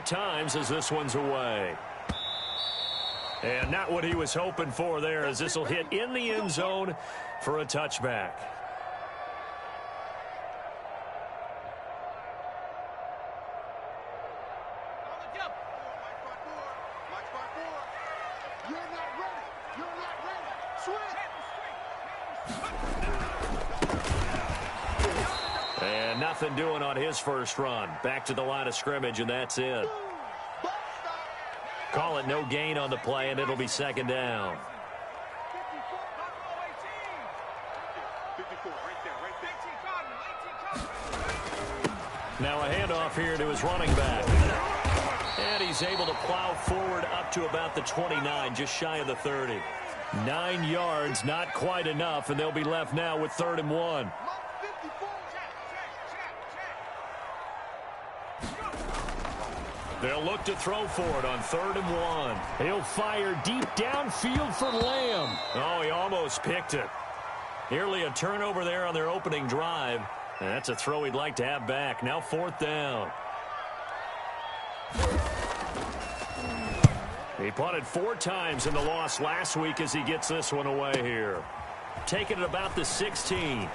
times as this one's away. And not what he was hoping for there, as this will hit in the end zone for a touchback. And nothing doing on his first run. Back to the line of scrimmage, and that's it. Call it no gain on the play, and it'll be second down. Now a handoff here to his running back. And he's able to plow forward up to about the 29, just shy of the 30. 9 yards, not quite enough, and they'll be left now with 3rd and 1. They'll look to throw for it on 3rd and 1. He'll fire deep downfield for Lamb. Oh, he almost picked it. Nearly a turnover there on their opening drive. And that's a throw he'd like to have back. Now 4th down. He punted 4 times in the loss last week as he gets this one away here. Taking it about the 16.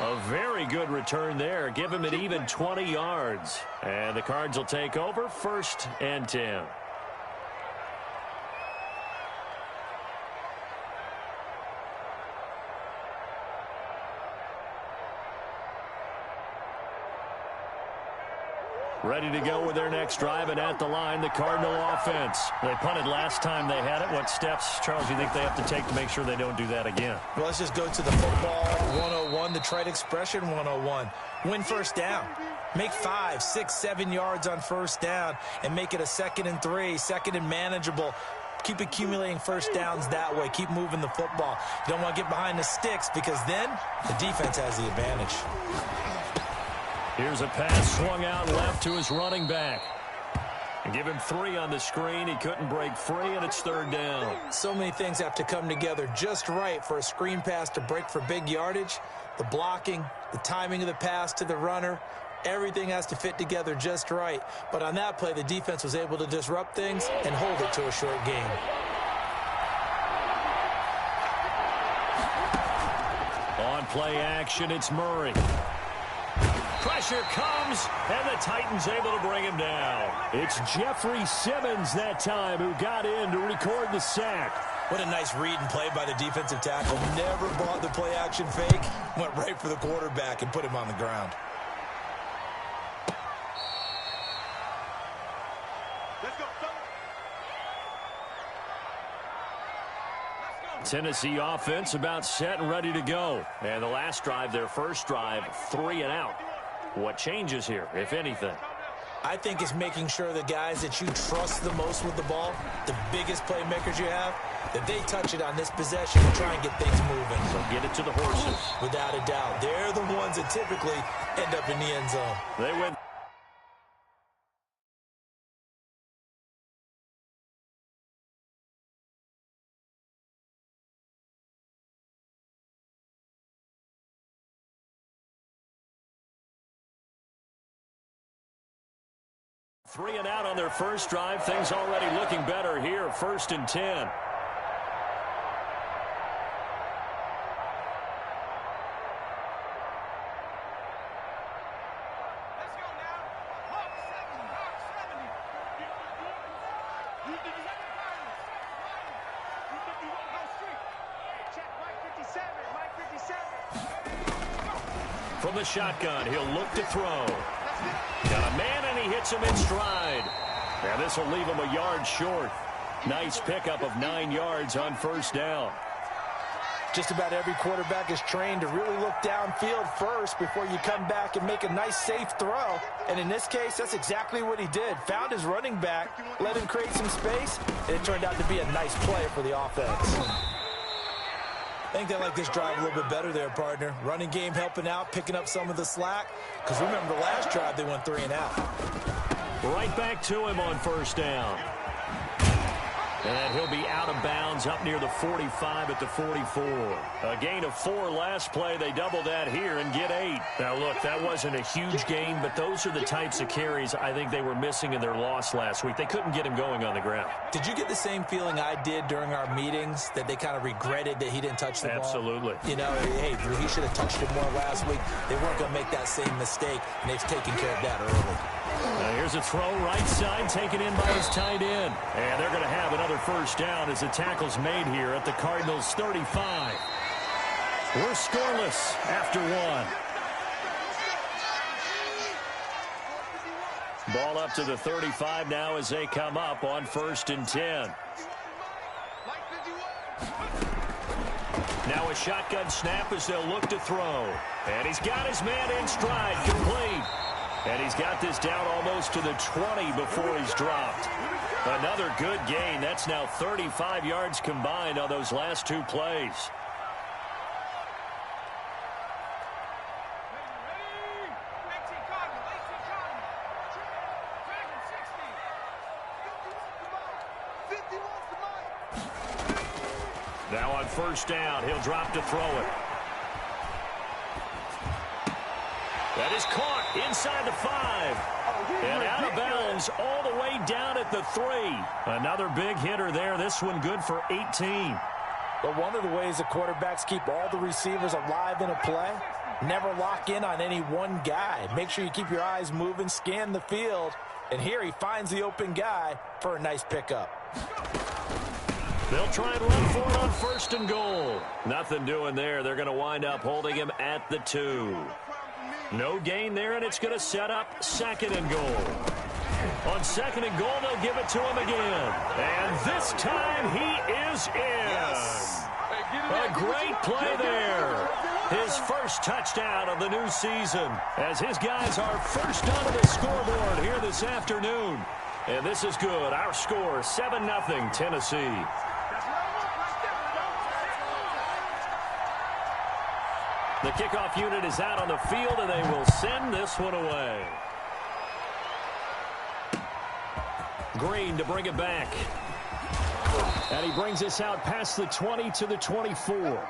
A very good return there. Give him an even 20 yards. And the Cards will take over, 1st and 10. Ready to go with their next drive, and at the line, the Cardinal offense. They punted last time they had it. What steps, Charles, do you think they have to take to make sure they don't do that again? Well, let's just go to the football 101, the trite expression 101. Win first down. Make 5, 6, 7 yards on first down, and make it a 2nd and 3, 2nd and manageable. Keep accumulating first downs that way. Keep moving the football. You don't want to get behind the sticks, because then the defense has the advantage. Here's a pass swung out left to his running back. And give him 3 on the screen. He couldn't break free, and it's 3rd down. So many things have to come together just right for a screen pass to break for big yardage. The blocking, the timing of the pass to the runner, everything has to fit together just right. But on that play, the defense was able to disrupt things and hold it to a short gain. On play action, it's Murray. Pressure comes, and the Titans able to bring him down. It's Jeffrey Simmons that time who got in to record the sack. What a nice read and play by the defensive tackle. Never bought the play action fake. Went right for the quarterback and put him on the ground. Let's go. Tennessee offense about set and ready to go. And the last drive, their first drive, 3 and out. What changes here, if anything? I think it's making sure the guys that you trust the most with the ball, the biggest playmakers you have, that they touch it on this possession and try and get things moving. So get it to the horses. Without a doubt. They're the ones that typically end up in the end zone. They win. Three and out on their first drive. Things already looking better here. 1st and 10. From the shotgun, he'll look to throw. Got a man, and he hits him in stride. And this will leave him a yard short. Nice pickup of 9 yards on first down. Just about every quarterback is trained to really look downfield first before you come back and make a nice, safe throw. And in this case, that's exactly what he did. Found his running back, let him create some space, and it turned out to be a nice play for the offense. I think they like this drive a little bit better there, partner. Running game helping out, picking up some of the slack. Because remember, the last drive, they went 3 and out. Right back to him on first down. And he'll be out of bounds up near the 45 at the 44. A gain of 4 last play. They double that here and get 8. Now, look, that wasn't a huge gain, but those are the types of carries I think they were missing in their loss last week. They couldn't get him going on the ground. Did you get the same feeling I did during our meetings, that they kind of regretted that he didn't touch the ball? Absolutely. You know, hey, he should have touched it more last week. They weren't going to make that same mistake, and they've taken care of that early. Now here's a throw right side, taken in by his tight end. And they're going to have another first down as the tackle's made here at the Cardinals' 35. We're scoreless after 1. Ball up to the 35 now as they come up on 1st and 10. Now a shotgun snap as they'll look to throw. And he's got his man in stride, complete. And he's got this down almost to the 20 before he's dropped. Another good gain. That's now 35 yards combined on those last 2 plays. Now on 1st down, he'll drop to throw it. That is caught inside the 5. And out of bounds all the way down at the 3. Another big hitter there. This one good for 18. But one of the ways the quarterbacks keep all the receivers alive in a play, never lock in on any one guy. Make sure you keep your eyes moving, scan the field. And here he finds the open guy for a nice pickup. They'll try and run for it on 1st and goal. Nothing doing there. They're going to wind up holding him at the 2. No gain there, and it's going to set up 2nd and goal. On 2nd and goal, they'll give it to him again. And this time he is in. Yes. A great play there. His first touchdown of the new season as his guys are first onto the scoreboard here this afternoon. And this is good. Our score, 7-0 Tennessee. The kickoff unit is out on the field, and they will send this one away. Green to bring it back. And he brings us out past the 20 to the 24.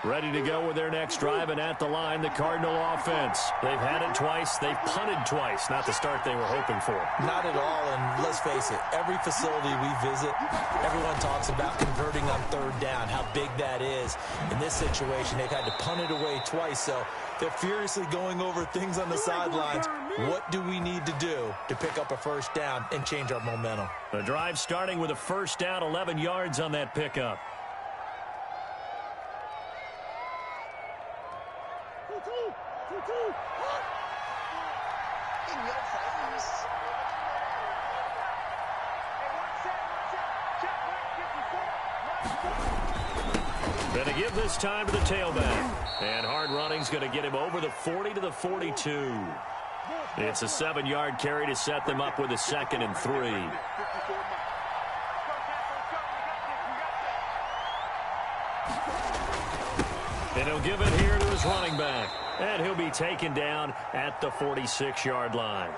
Ready to go with their next drive, and at the line, the Cardinal offense. They've had it twice. They've punted twice. Not the start they were hoping for. Not at all, and let's face it, every facility we visit, everyone talks about converting on 3rd down, how big that is. In this situation, they've had to punt it away twice, so they're furiously going over things on the sidelines. What do we need to do to pick up a 1st down and change our momentum? The drive starting with a 1st down, 11 yards on that pickup. Going to give this time to the tailback. And hard running's going to get him over the 40 to the 42. It's a 7-yard carry to set them up with a 2nd and 3. And he'll give it here to his running back. And he'll be taken down at the 46-yard line.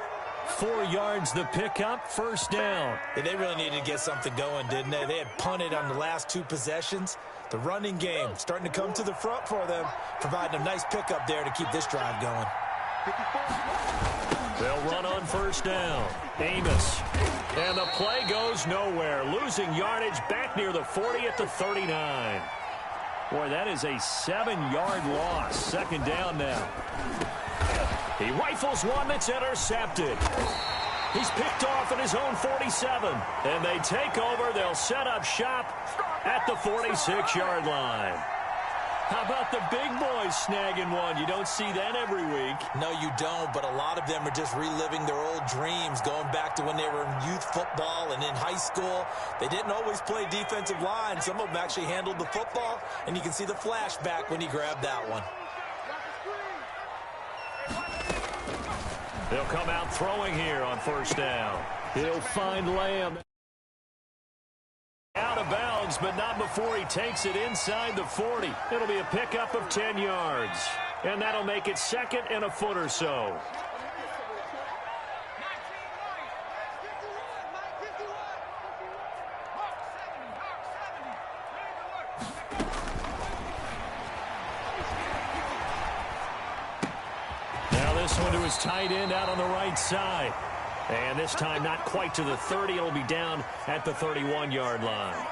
4 yards the pickup, 1st down. They really needed to get something going, didn't they? They had punted on the last 2 possessions. The running game starting to come to the front for them, providing a nice pickup there to keep this drive going. They'll run on 1st down. Amos. And the play goes nowhere. Losing yardage back near the 40 at the 39. Boy, that is a 7-yard loss. 2nd down now. He rifles one that's intercepted. He's picked off at his own 47. And they take over. They'll set up shop at the 46-yard line. How about the big boys snagging one? You don't see that every week. No, you don't, but a lot of them are just reliving their old dreams, going back to when they were in youth football and in high school. They didn't always play defensive line. Some of them actually handled the football, and you can see the flashback when he grabbed that one. They'll come out throwing here on 1st down. He'll find Lamb. Out of bounds, but not before he takes it inside the 40. It'll be a pickup of 10 yards. And that'll make it 2nd and a foot or so. Now this one to his tight end out on the right side. And this time not quite to the 30. It'll be down at the 31-yard line.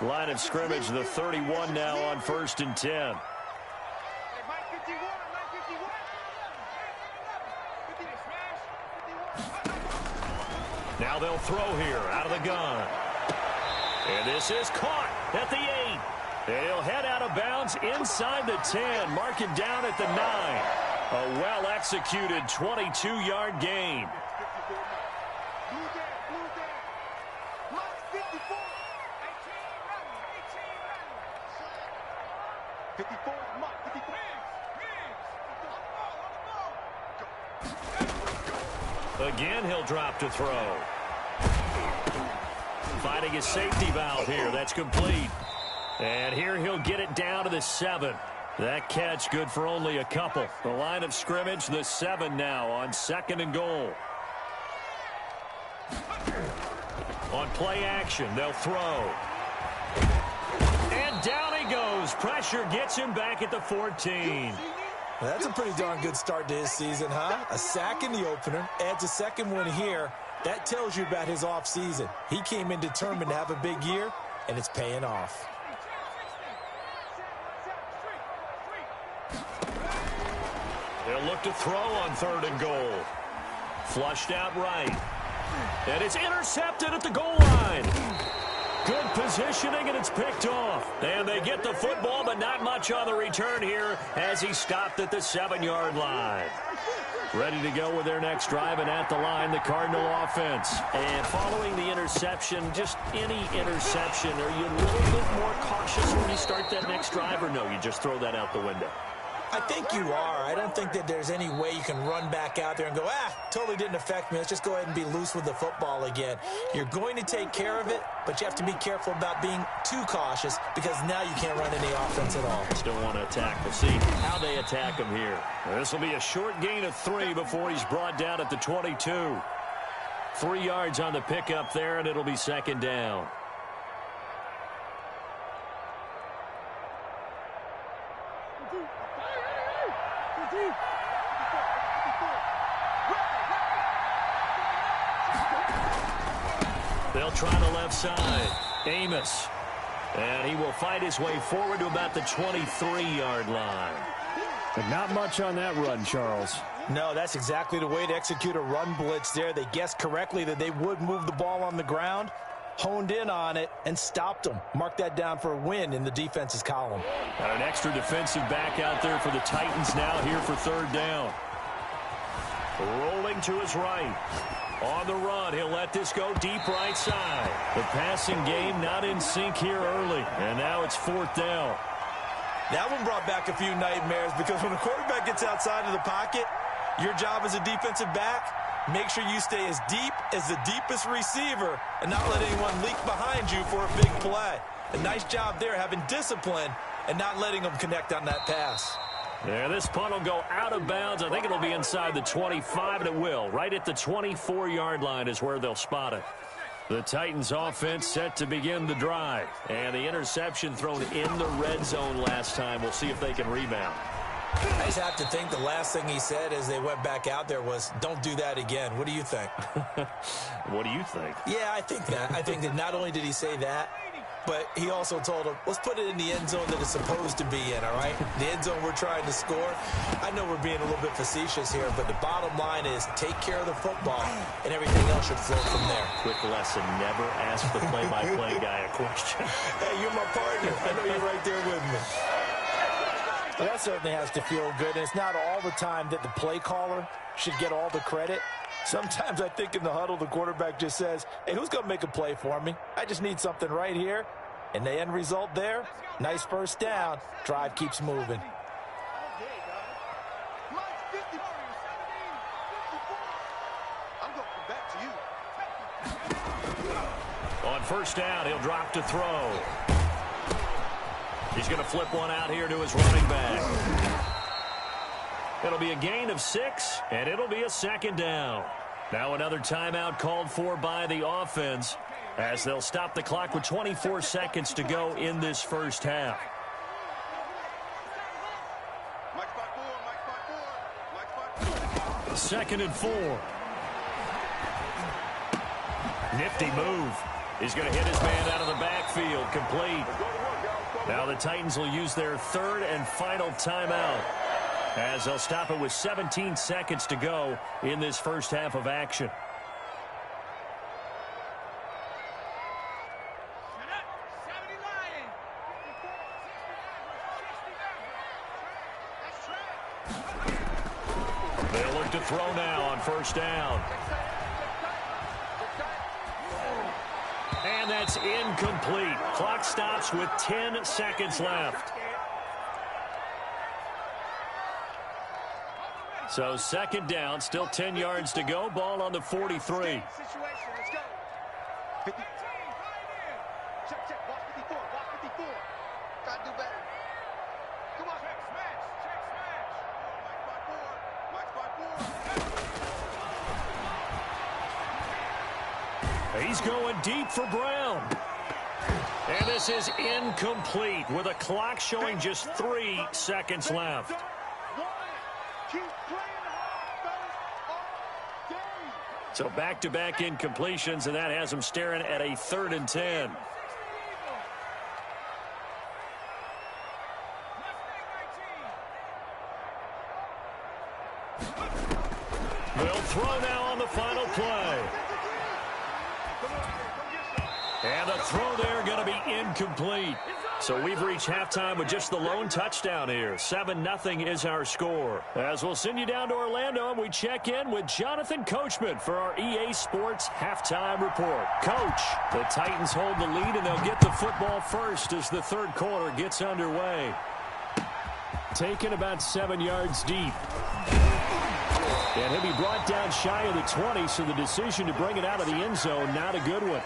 Line of scrimmage, the 31 now on 1st and 10. Now they'll throw here out of the gun. And this is caught at the 8. And he'll head out of bounds inside the 10. Mark it down at the 9. A well-executed 22-yard gain. Again, he'll drop to throw. Finding his safety valve here. That's complete. And here he'll get it down to the 7. That catch good for only a couple. The line of scrimmage, the 7 now on 2nd and goal. On play action, they'll throw. And down he goes. Pressure gets him back at the 14. That's a pretty darn good start to his season, huh? A sack in the opener, adds a 2nd one here. That tells you about his offseason. He came in determined to have a big year, and it's paying off. They'll look to throw on 3rd and goal. Flushed out right. And it's intercepted at the goal line. Good positioning, and it's picked off. And they get the football, but not much on the return here as he stopped at the 7-yard line. Ready to go with their next drive, and at the line, the Cardinal offense. And following the interception, just any interception, are you a little bit more cautious when you start that next drive, or no, you just throw that out the window? I think you are. I don't think that there's any way you can run back out there and go, totally didn't affect me. Let's just go ahead and be loose with the football again. You're going to take care of it, but you have to be careful about being too cautious because now you can't run any offense at all. Still want to attack. We'll see how they attack him here. This will be a short gain of 3 before he's brought down at the 22. 3 yards on the pickup there, and it'll be 2nd down. They'll try the left side. Amos. And he will fight his way forward to about the 23-yard line. But not much on that run, Charles. No, that's exactly the way to execute a run blitz there. They guessed correctly that they would move the ball on the ground, honed in on it, and stopped them. Mark that down for a win in the defense's column. Got an extra defensive back out there for the Titans now here for 3rd down. Rolling to his right. On the run, he'll let this go deep right side. The passing game not in sync here early, and now it's 4th down. That one brought back a few nightmares because when the quarterback gets outside of the pocket, your job as a defensive back, make sure you stay as deep as the deepest receiver and not let anyone leak behind you for a big play. A nice job there having discipline and not letting them connect on that pass. Yeah, this punt will go out of bounds. I think it'll be inside the 25, and it will. Right at the 24-yard line is where they'll spot it. The Titans offense set to begin the drive. And the interception thrown in the red zone last time. We'll see if they can rebound. I just have to think the last thing he said as they went back out there was, don't do that again. What do you think? What do you think? Yeah, I think that. I think that not only did he say that, but he also told him, let's put it in the end zone that it's supposed to be in, all right? The end zone we're trying to score. I know we're being a little bit facetious here, but the bottom line is take care of the football, and everything else should flow from there. Quick lesson, never ask the play-by-play guy a question. Hey, you're my partner. I know you're right there with me. Well, that certainly has to feel good, and it's not all the time that the play caller should get all the credit. Sometimes I think in the huddle, the quarterback just says, hey, who's going to make a play for me? I just need something right here. And the end result there, nice 1st down. Drive keeps moving. On 1st down, he'll drop to throw. He's going to flip one out here to his running back. It'll be a gain of 6, and it'll be a second down. Now another timeout called for by the offense as they'll stop the clock with 24 seconds to go in this first half. Second and 4. Nifty move. He's going to hit his man out of the backfield. Complete. Now the Titans will use their third and final timeout as they'll stop it with 17 seconds to go in this first half of action. They'll look to throw now on first down. And that's incomplete. Clock stops with 10 seconds left. So second down, still 10 yards to go. Ball on the 43. He's going deep for Brown. And this is incomplete with a clock showing just 3 seconds left. So back-to-back incompletions, and that has him staring at a 3rd and 10. They'll throw now on the final play. And the throw there going to be incomplete. So we've reached halftime with just the lone touchdown here. 7-0 is our score. As we'll send you down to Orlando, and we check in with Jonathan Coachman for our EA Sports Halftime Report. Coach, the Titans hold the lead, and they'll get the football first as the third quarter gets underway. Taken about 7 yards deep. And he'll be brought down shy of the 20, so the decision to bring it out of the end zone, not a good one.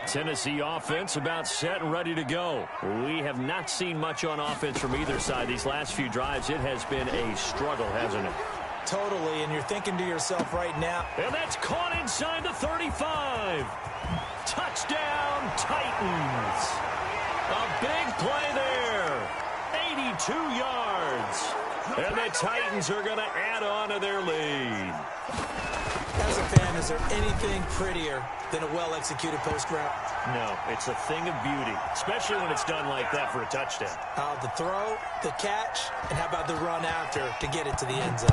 Tennessee offense about set and ready to go. We have not seen much on offense from either side these last few drives. It has been a struggle, hasn't it? Totally, and you're thinking to yourself right now. And that's caught inside the 35. Touchdown, Titans. A big play there. 82 yards. And the Titans are going to add on to their lead. As a fan, is there anything prettier than a well-executed post route? No, it's a thing of beauty, especially when it's done like that for a touchdown. The throw, the catch, and how about the run after to get it to the end zone?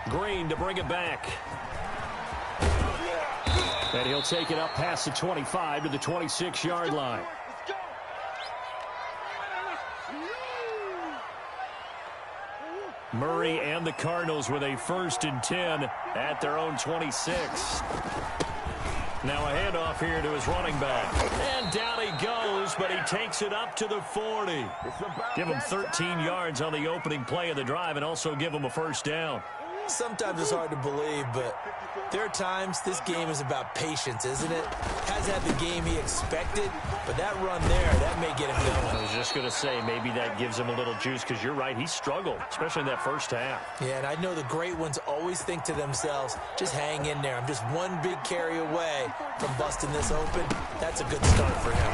Green to bring it back. And he'll take it up past the 25 to the 26-yard line. Murray and the Cardinals with a 1st and 10 at their own 26. Now a handoff here to his running back. And down he goes, but he takes it up to the 40. Give him 13 yards on the opening play of the drive and also give him a first down. Sometimes it's hard to believe, but there are times this game is about patience, isn't it? Hasn't had the game he expected, but that run there, that may get him going. I was just going to say, maybe that gives him a little juice, because you're right, he struggled, especially in that first half. Yeah, and I know the great ones always think to themselves, just hang in there. I'm just one big carry away from busting this open. That's a good start for him.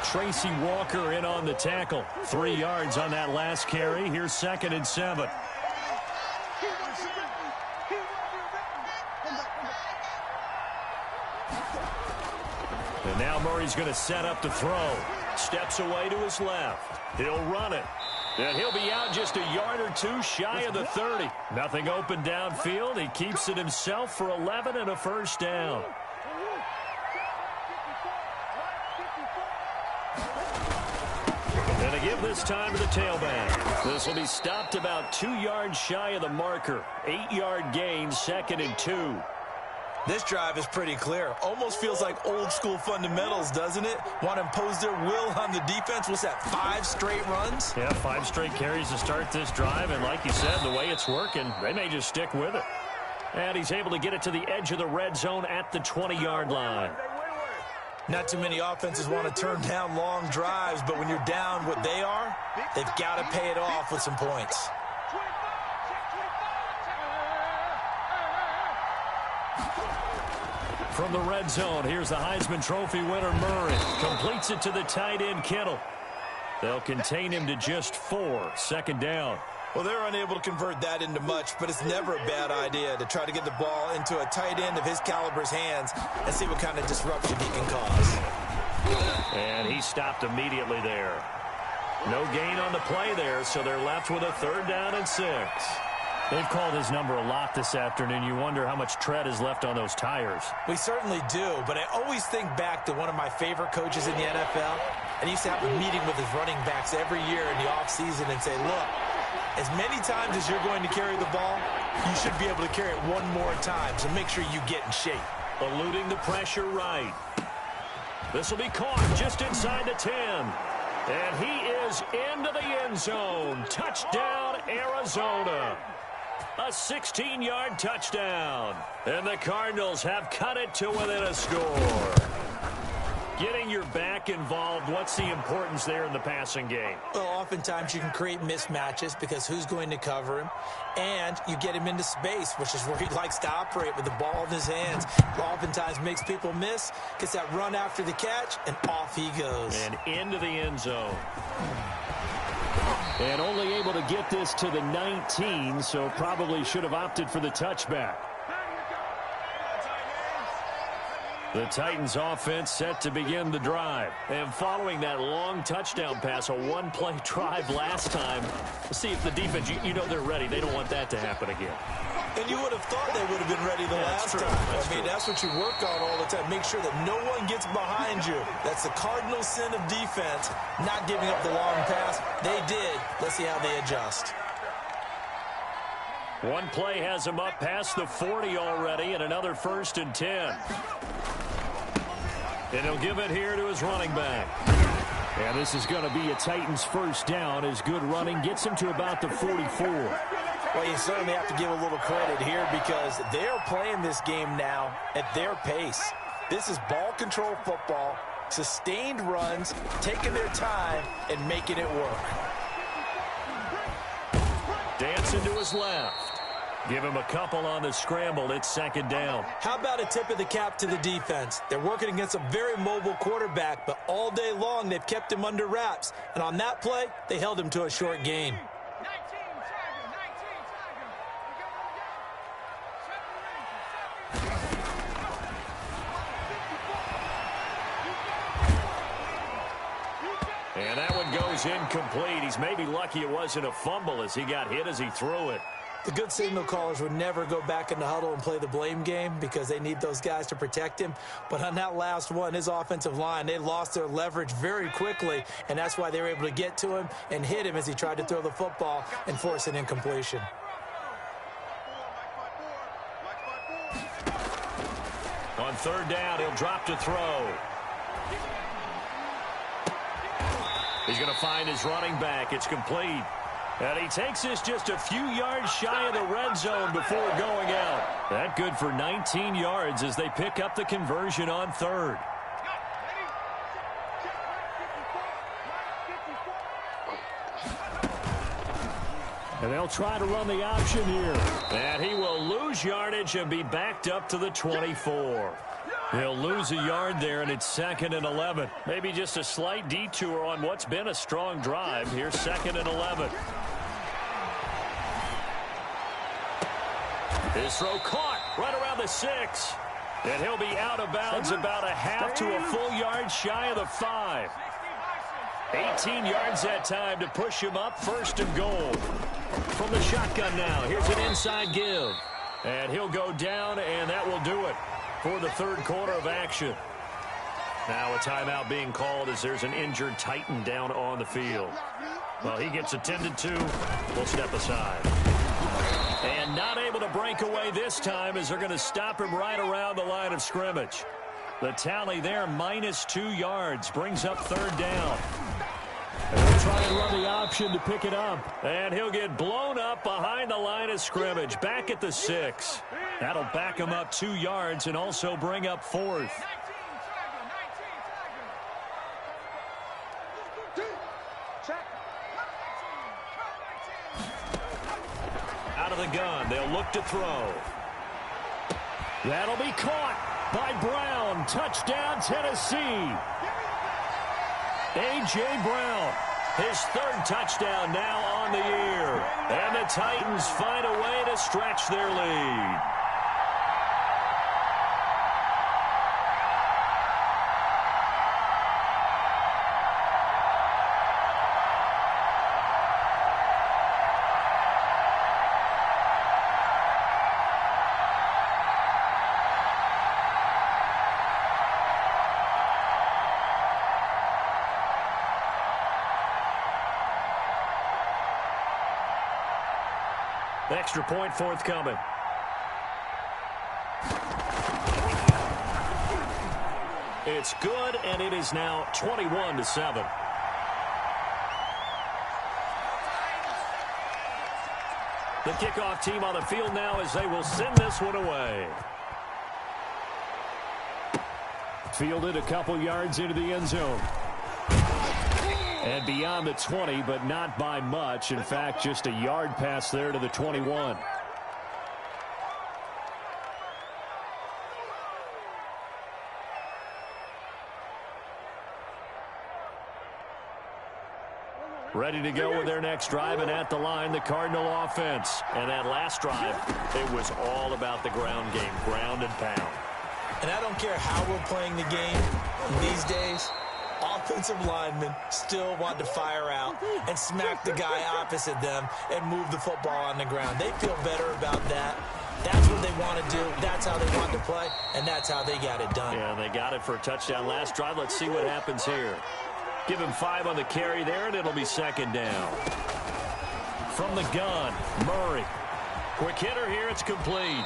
Tracy Walker in on the tackle. 3 yards on that last carry. Here's 2nd and 7. And now Murray's going to set up to throw. Steps away to his left. He'll run it. And he'll be out just a yard or two shy of the 30. Nothing open downfield. He keeps it himself for 11 and a first down. And to give this time to the tailback. This will be stopped about 2 yards shy of the marker. 8-yard gain, 2nd and 2. This drive is pretty clear. Almost feels like old school fundamentals, doesn't it? Want to impose their will on the defense. What's that, 5 straight runs? Yeah, 5 straight carries to start this drive. And like you said, the way it's working, they may just stick with it. And he's able to get it to the edge of the red zone at the 20-yard line. Not too many offenses want to turn down long drives, but when you're down what they are, they've got to pay it off with some points. From the red zone, here's the Heisman Trophy winner, Murray. Completes it to the tight end, Kittle. They'll contain him to just 4. Second down. Well, they're unable to convert that into much, but it's never a bad idea to try to get the ball into a tight end of his caliber's hands and see what kind of disruption he can cause. And he stopped immediately there. No gain on the play there, so they're left with a 3rd down and 6. They've called his number a lot this afternoon. You wonder how much tread is left on those tires. We certainly do, but I always think back to one of my favorite coaches in the NFL, and he used to have a meeting with his running backs every year in the offseason and say, look, as many times as you're going to carry the ball, you should be able to carry it one more time, so make sure you get in shape. Eluding the pressure right. This will be caught just inside the 10. And he is into the end zone. Touchdown, Arizona. A 16-yard touchdown. And the Cardinals have cut it to within a score. Getting your back involved, what's the importance there in the passing game? Well, oftentimes you can create mismatches because who's going to cover him? And you get him into space, which is where he likes to operate with the ball in his hands. Oftentimes makes people miss, gets that run after the catch, and off he goes. And into the end zone. And only able to get this to the 19, so probably should have opted for the touchback. The Titans offense set to begin the drive. And following that long touchdown pass, a one-play drive last time, see if the defense, you know they're ready. They don't want that to happen again. And you would have thought they would have been ready the last time. That's what you work on all the time. Make sure that no one gets behind you. That's the cardinal sin of defense, not giving up the long pass. They did. Let's see how they adjust. One play has him up past the 40 already, and another 1st and 10. And he'll give it here to his running back. And this is going to be a Titans 1st down. His good running gets him to about the 44. Well, you certainly have to give a little credit here because they're playing this game now at their pace. This is ball control football, sustained runs, taking their time, and making it work. Dancing to his left. Give him a couple on the scramble. It's 2nd down. How about a tip of the cap to the defense? They're working against a very mobile quarterback, but all day long they've kept him under wraps. And on that play, they held him to a short gain. And that one goes incomplete. He's maybe lucky it wasn't a fumble as he got hit as he threw it. The good signal callers would never go back in the huddle and play the blame game because they need those guys to protect him. But on that last one, his offensive line, they lost their leverage very quickly, and that's why they were able to get to him and hit him as he tried to throw the football and force an incompletion. On 3rd down, he'll drop to throw. He's going to find his running back. It's complete. And he takes this just a few yards shy of the red zone before going out. That good for 19 yards as they pick up the conversion on 3rd. And they'll try to run the option here. And he will lose yardage and be backed up to the 24. He'll lose a yard there, and it's 2nd and 11. Maybe just a slight detour on what's been a strong drive. Here's 2nd and 11. His throw caught right around the 6. And he'll be out of bounds about a half to a full yard shy of the 5. 18 yards that time to push him up 1st and goal. From the shotgun now, here's an inside give. And he'll go down, and that will do it for the 3rd quarter of action. Now a timeout being called as there's an injured Titan down on the field. Well, he gets attended to. We'll step aside. And not able to break away this time as they're going to stop him right around the line of scrimmage. The tally there, -2 yards, brings up 3rd down. And they'll try and run the option to pick it up. And he'll get blown up behind the line of scrimmage, back at the 6. That'll back him up 2 yards and also bring up 4th. Out of the gun, they'll look to throw. That'll be caught by Brown. Touchdown, Tennessee. A.J. Brown. His 3rd touchdown now on the year. And the Titans find a way to stretch their lead. Extra point forthcoming. It's good, and it is now 21-7. The kickoff team on the field now as they will send this one away. Fielded a couple yards into the end zone. And beyond the 20, but not by much. In fact, just a yard pass there to the 21. Ready to go with their next drive, and at the line, the Cardinal offense. And that last drive, it was all about the ground game, ground and pound. And I don't care how we're playing the game these days, offensive linemen still want to fire out and smack the guy opposite them and move the football on the ground. They feel better about that. That's what they want to do. That's how they want to play, and that's how they got it done. Yeah, they got it for a touchdown last drive. Let's see what happens here. Give him 5 on the carry there, and it'll be 2nd down. From the gun, Murray. Quick hitter here, it's complete.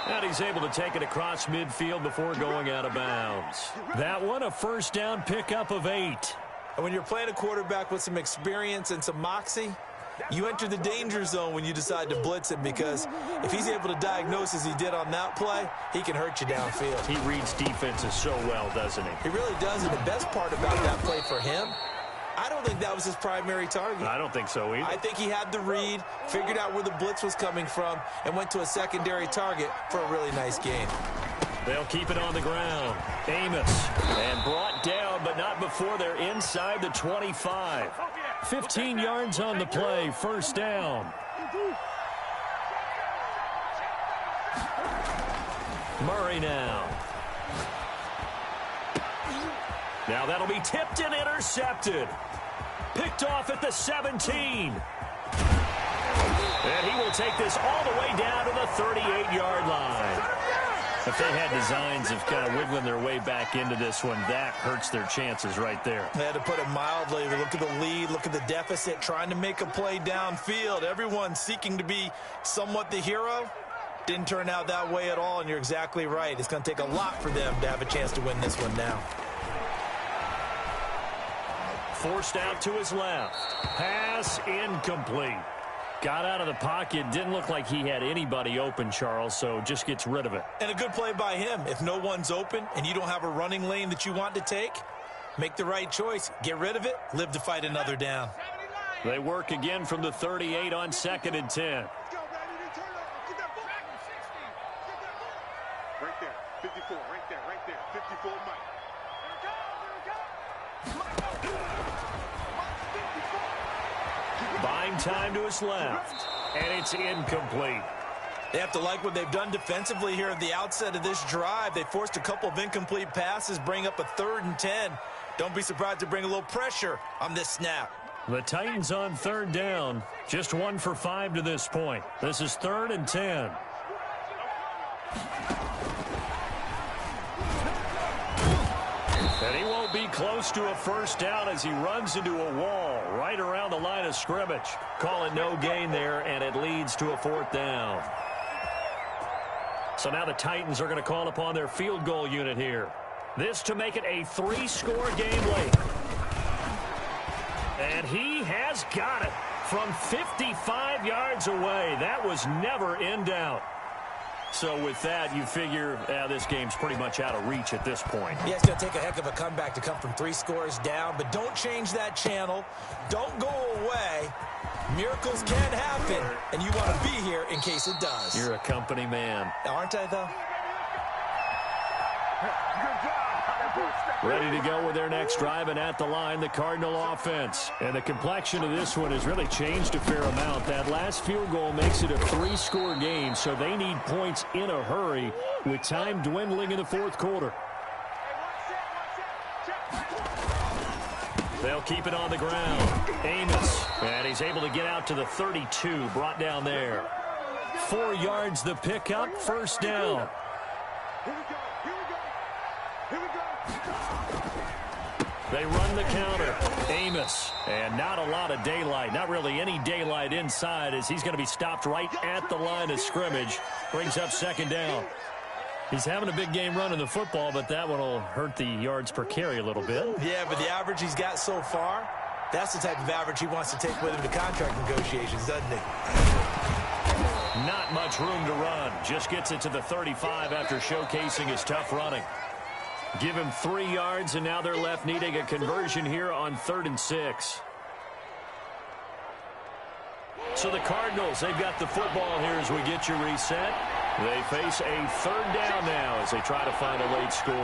And he's able to take it across midfield before going out of bounds. That one, a 1st down pickup of 8. And when you're playing a quarterback with some experience and some moxie, you enter the danger zone when you decide to blitz him, because if he's able to diagnose as he did on that play, he can hurt you downfield. He reads defenses so well, doesn't he? He really does, and the best part about that play for him, I don't think that was his primary target. I don't think so either. I think he had the read, figured out where the blitz was coming from, and went to a secondary target for a really nice gain. They'll keep it on the ground. Amos. And brought down, but not before they're inside the 25. 15 yards on the play, 1st down. Murray now. Now that'll be tipped and intercepted. Picked off at the 17. And he will take this all the way down to the 38-yard line. If they had designs of kind of wiggling their way back into this one, that hurts their chances right there. They had to put it mildly. Look at the lead, look at the deficit, trying to make a play downfield. Everyone seeking to be somewhat the hero. Didn't turn out that way at all, and you're exactly right. It's going to take a lot for them to have a chance to win this one now. Forced out to his left. Pass incomplete. Got out of the pocket. Didn't look like he had anybody open, Charles, so just gets rid of it. And a good play by him. If no one's open and you don't have a running lane that you want to take, make the right choice. Get rid of it. Live to fight another down. They work again from the 38 on 2nd and 10. Right there. 54. Right there. 54, Mike. Buying time to his left, and it's incomplete. They have to like what they've done defensively here at the outset of this drive. They forced a couple of incomplete passes, bring up a 3rd and 10. Don't be surprised to bring a little pressure on this snap. The Titans on 3rd down, just 1 for 5 to this point. This is 3rd and 10. And he won't be close to a 1st down as he runs into a wall right around the line of scrimmage. Calling no gain there, and it leads to a 4th down. So now the Titans are going to call upon their field goal unit here. This to make it a 3-score game late. And he has got it from 55 yards away. That was never in doubt. So with that, you figure this game's pretty much out of reach at this point. Yeah, it's going to take a heck of a comeback to come from 3 scores down, but don't change that channel. Don't go away. Miracles can happen, and you want to be here in case it does. You're a company man. Aren't I, though? Ready to go with their next drive, and at the line, the Cardinal offense. And the complexion of this one has really changed a fair amount. That last field goal makes it a 3-score game, so they need points in a hurry with time dwindling in the fourth quarter. They'll keep it on the ground. Amos, and he's able to get out to the 32, brought down there. 4 yards the pickup, first down. They run the counter. Amos, and not a lot of daylight, not really any daylight inside, as he's going to be stopped right at the line of scrimmage. Brings up second down. He's having a big game running the football, but that one will hurt the yards per carry a little bit. Yeah, but the average he's got so far, that's the type of average he wants to take with him to contract negotiations, doesn't he? Not much room to run. Just gets it to the 35 after showcasing his tough running. Give him 3 yards, and now they're left needing a conversion here on 3rd and 6. So the Cardinals, they've got the football here as we get you reset. They face a 3rd down now as they try to find a late score.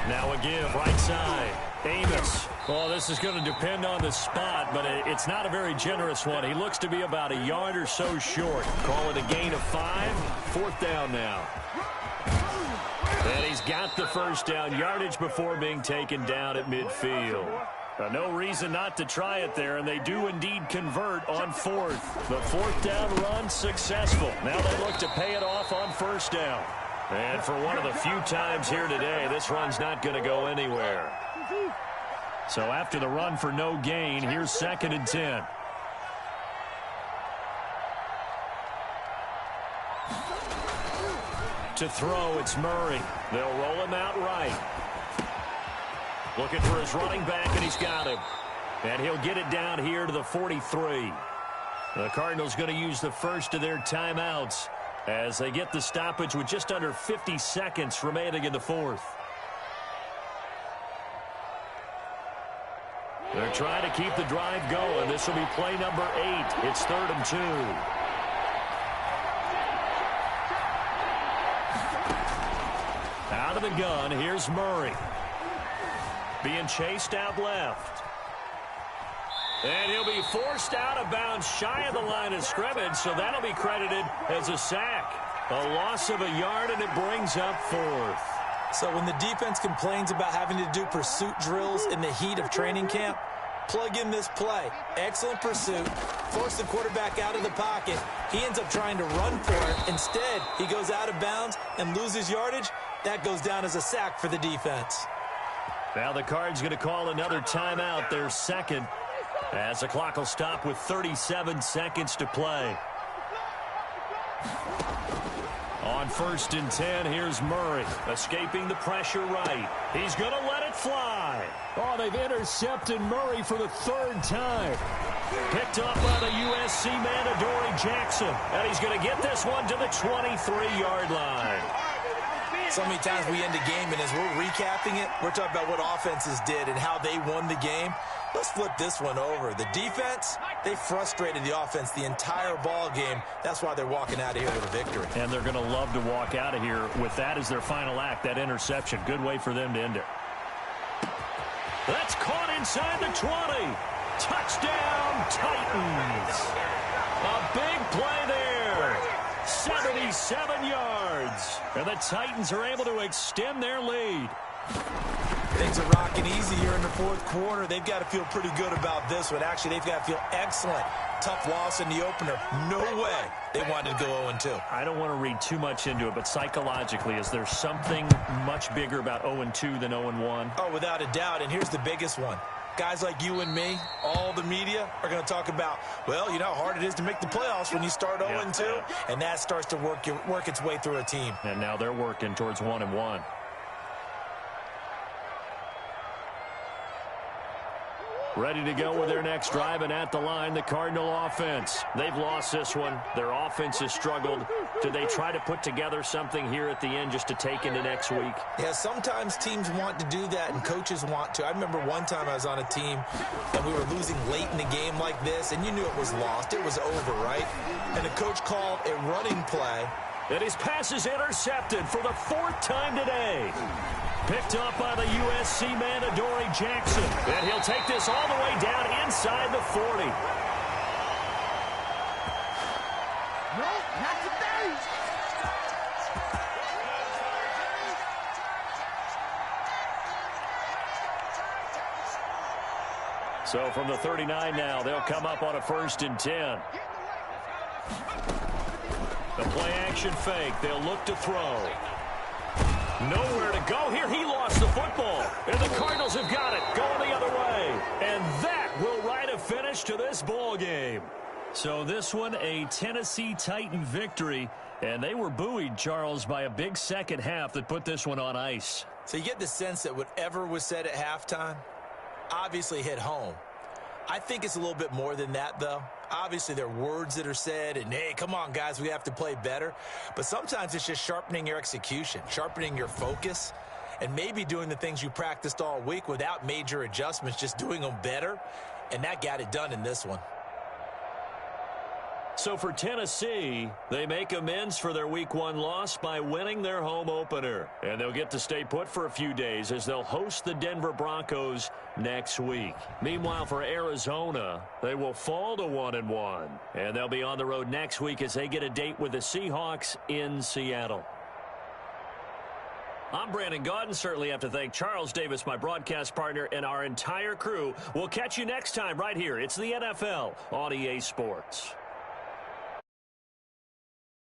Now a give, right side. Amos. Well, this is going to depend on the spot, but it's not a very generous one. He looks to be about a yard or so short. Call it a gain of 5. 4th down now. And he's got the first down, yardage before being taken down at midfield. No reason not to try it there, and they do indeed convert on 4th. The 4th down run successful. Now they look to pay it off on 1st down. And for one of the few times here today, this run's not going to go anywhere. So after the run for no gain, here's 2nd and 10. To throw, it's Murray. They'll roll him out right. Looking for his running back, and he's got him. And he'll get it down here to the 43. The Cardinals going to use the first of their timeouts as they get the stoppage with just under 50 seconds remaining in the 4th. They're trying to keep the drive going. This will be play number 8. It's 3rd and 2. Out of the gun, here's Murray. Being chased out left. And he'll be forced out of bounds shy of the line of scrimmage, so that'll be credited as a sack. A loss of a yard, and it brings up 4th. So when the defense complains about having to do pursuit drills in the heat of training camp, plug in this play. Excellent pursuit. Force the quarterback out of the pocket. He ends up trying to run for it. Instead, he goes out of bounds and loses yardage. That goes down as a sack for the defense. Now the Cards going to call another timeout, their 2nd, as the clock will stop with 37 seconds to play. On 1st and 10, here's Murray, escaping the pressure right. He's going to let it fly. Oh, they've intercepted Murray for the 3rd time. Picked up by the USC man, Adoree Jackson. And he's going to get this one to the 23-yard line. So many times we end a game, and as we're recapping it, we're talking about what offenses did and how they won the game. Let's flip this one over. The defense, they frustrated the offense the entire ball game. That's why they're walking out of here with a victory. And they're going to love to walk out of here with that as their final act, that interception. Good way for them to end it. That's caught inside the 20. Touchdown, Titans. A big play there. 77 yards. And the Titans are able to extend their lead. Things are rocking easy here in the 4th quarter. They've got to feel pretty good about this one. Actually, they've got to feel excellent. Tough loss in the opener. No way they wanted to go 0-2. I don't want to read too much into it, but psychologically, is there something much bigger about 0-2 than 0-1? Oh, without a doubt. And here's the biggest one. Guys like you and me, all the media, are going to talk about, well, you know how hard it is to make the playoffs when you start 0-2, and that starts to work its way through a team. And now they're working towards 1-1. Ready to go with their next drive, and at the line, the Cardinal offense. They've lost this one. Their offense has struggled. Do they try to put together something here at the end just to take into next week? Yeah, sometimes teams want to do that, and coaches want to. I remember one time I was on a team, and we were losing late in the game like this, and you knew it was lost. It was over, right? And the coach called a running play. And his pass is intercepted for the 4th time today. Picked up by the USC man, Adoree Jackson. And he'll take this all the way down inside the 40. No, not today. So from the 39 now, they'll come up on a 1st and 10. The play-action fake. They'll look to throw. Nowhere to go here. He lost the football. And the Cardinals have got it. Going the other way. And that will write a finish to this ball game. So this one, a Tennessee Titan victory. And they were buoyed, Charles, by a big second half that put this one on ice. So you get the sense that whatever was said at halftime obviously hit home. I think it's a little bit more than that, though. Obviously, there are words that are said, and, hey, come on, guys, we have to play better. But sometimes it's just sharpening your execution, sharpening your focus, and maybe doing the things you practiced all week without major adjustments, just doing them better, and that got it done in this one. So for Tennessee, they make amends for their Week 1 loss by winning their home opener. And they'll get to stay put for a few days as they'll host the Denver Broncos next week. Meanwhile, for Arizona, they will fall to 1-1. And they'll be on the road next week as they get a date with the Seahawks in Seattle. I'm Brandon Gaudin. Certainly have to thank Charles Davis, my broadcast partner, and our entire crew. We'll catch you next time right here. It's the NFL on EA Sports.